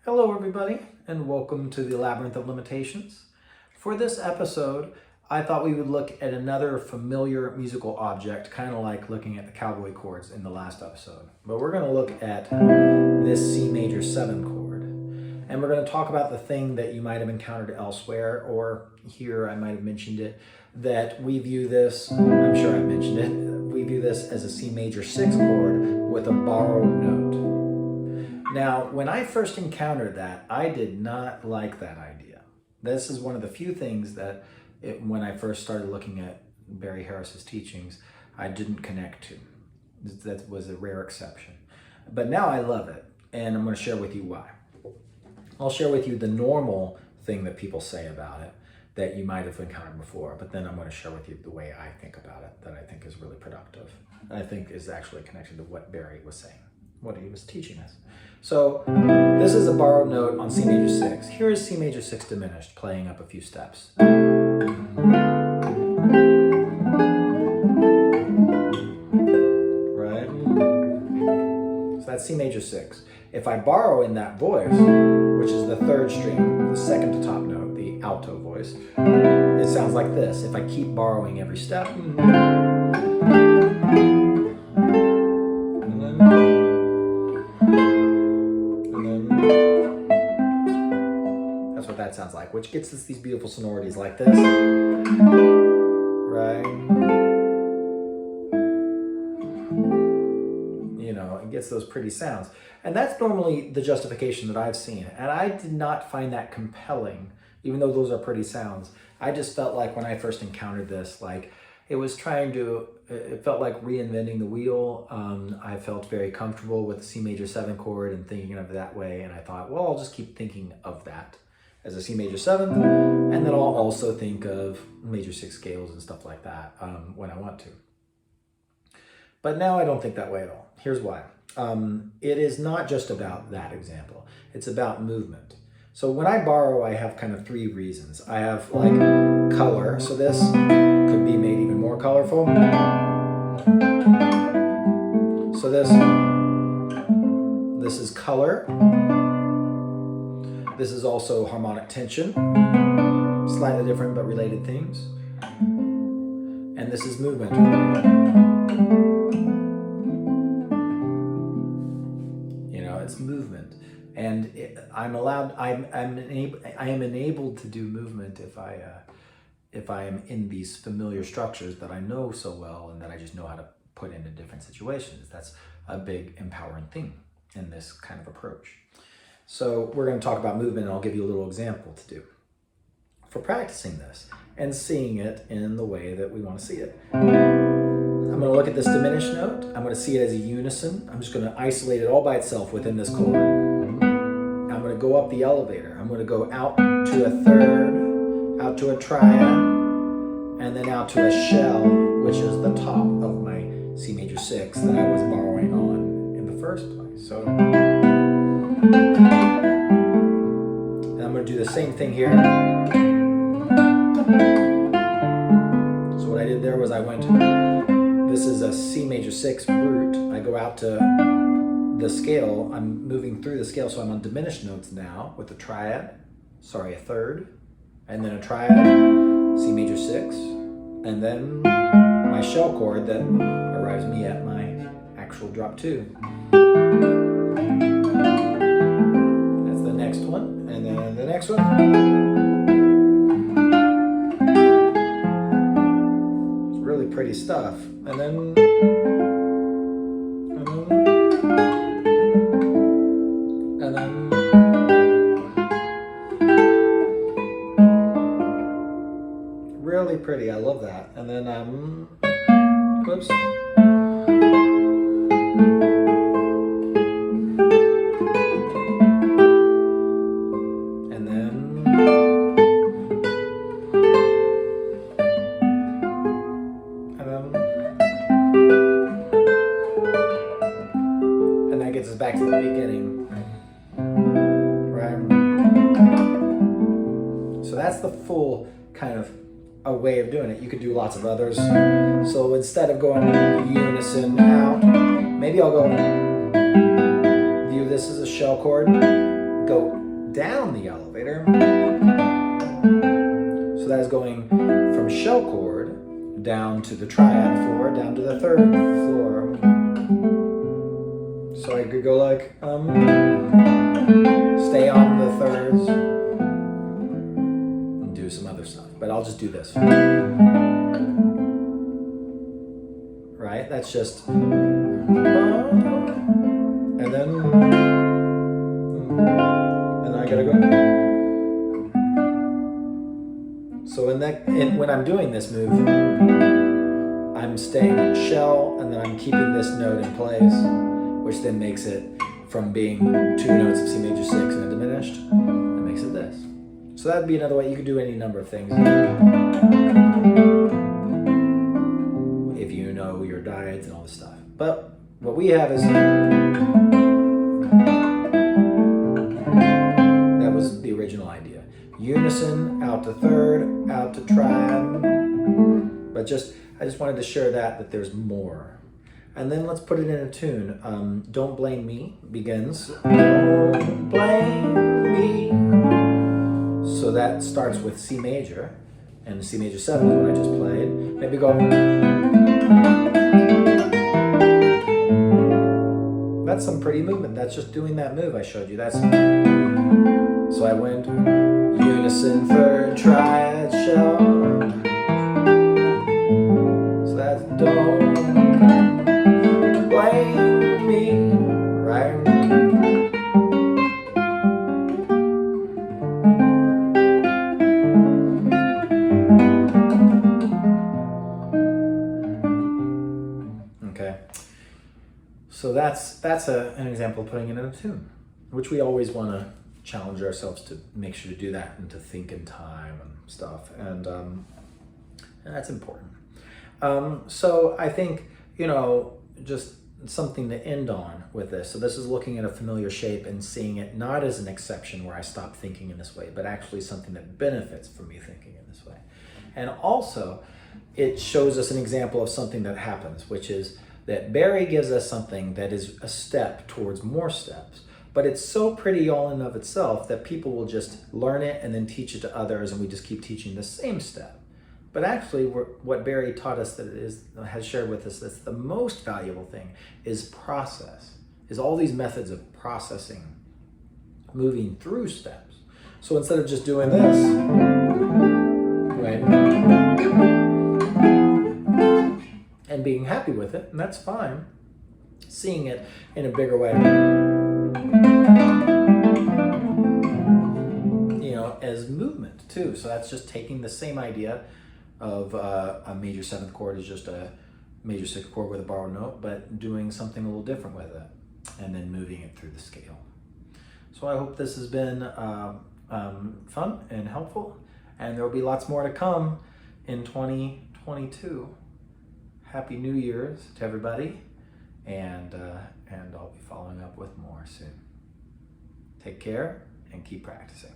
Hello everybody, and welcome to the Labyrinth of Limitations. For this episode, I thought we would look at another familiar musical object, kind of like looking at the cowboy chords in the last episode. But we're going to look at this C major 7 chord. And we're going to talk about the thing that you might have encountered elsewhere, or here I might have mentioned it, that we view this, I'm sure I mentioned it, we view this as a C major 6 chord with a borrowed note. Now, when I first encountered that, I did not like that idea. This is one of the few things that, when I first started looking at Barry Harris's teachings, I didn't connect to. That was a rare exception. But now I love it, and I'm going to share with you why. I'll share with you the normal thing that people say about it that you might have encountered before, but then I'm going to share with you the way I think about it that I think is really productive. I think is actually connected to what Barry was saying, what he was teaching us. So this is a borrowed note on C major 6. Here is C major 6 diminished, playing up a few steps. Right? So that's C major 6. If I borrow in that voice, which is the third string, the second to top note, the alto voice, it sounds like this. If I keep borrowing every step, that's what that sounds like, which gets us these beautiful sonorities like this, right? You know, it gets those pretty sounds. And that's normally the justification that I've seen. And I did not find that compelling, even though those are pretty sounds. I just felt like when I first encountered this, like it was it felt like reinventing the wheel. I felt very comfortable with the C major 7 chord and thinking of it that way. And I thought, well, I'll just keep thinking of that as a C major 7. And then I'll also think of major 6 scales and stuff like that when I want to. But now I don't think that way at all. Here's why. It is not just about that example. It's about movement. So when I borrow, I have kind of 3 reasons. I have like color. So this could be made even more colorful. So this is color. This is also harmonic tension. Slightly different but related themes. And this is movement. It's movement, and I am enabled to do movement if I am in these familiar structures that I know so well and that I just know how to put into different situations. That's a big empowering thing in this kind of approach. So we're going to talk about movement, and I'll give you a little example to do for practicing this and seeing it in the way that we want to see it. I'm going to look at this diminished note. I'm going to see it as a unison. I'm just going to isolate it all by itself within this chord. I'm going to go up the elevator. I'm going to go out to a third, out to a triad, and then out to a shell, which is the top of my C major 6 that I was borrowing on in the first place. So, and I'm going to do the same thing here. So what I did there was I went, this is a C major 6 root. I go out to the scale. I'm moving through the scale, so I'm on diminished notes now with a triad, a third, and then a triad, C major 6, and then my shell chord that arrives me at my actual drop 2. That's the next one, and then the next one. It's really pretty stuff. And then really pretty. I love that. And then whoops. Back to the beginning, right? So that's the full kind of a way of doing it. You could do lots of others. So instead of going unison out, maybe I'll go view this as a shell chord, go down the elevator. So that is going from shell chord down to the triad floor, down to the third floor. So I could go like, stay on the thirds, and do some other stuff. But I'll just do this. Right? That's just, and then I gotta go. So when I'm doing this move, I'm staying shell, and then I'm keeping this note in place, which then makes it from being 2 notes of C major 6 and a diminished, it makes it this. So that'd be another way. You could do any number of things if you know your diodes and all this stuff. But what we have is, that was the original idea. Unison, out to third, out to triad. But I just wanted to share that there's more. And then let's put it in a tune. Don't Blame Me begins. Don't blame me. So that starts with C major, and C major 7 is what I just played. Maybe go. That's some pretty movement. That's just doing that move I showed you. So I went unison, third, triad, shell. So that's don't blame me, right? Okay. So that's an example of putting it in a tune, which we always want to challenge ourselves to make sure to do that and to think in time and stuff, and that's important. So I think, just something to end on with this. So this is looking at a familiar shape and seeing it not as an exception where I stop thinking in this way, but actually something that benefits from me thinking in this way. And also, it shows us an example of something that happens, which is that Barry gives us something that is a step towards more steps, but it's so pretty all in of itself that people will just learn it and then teach it to others, and we just keep teaching the same step. But actually, what Barry taught us has shared with us that's the most valuable thing is process, is all these methods of processing, moving through steps. So instead of just doing this, right, and being happy with it, and that's fine, seeing it in a bigger way, as movement too. So that's just taking the same idea of a major 7th chord is just a major 6th chord with a borrowed note, but doing something a little different with it, and then moving it through the scale. So I hope this has been fun and helpful, and there will be lots more to come in 2022. Happy New Year's to everybody, and I'll be following up with more soon. Take care and keep practicing.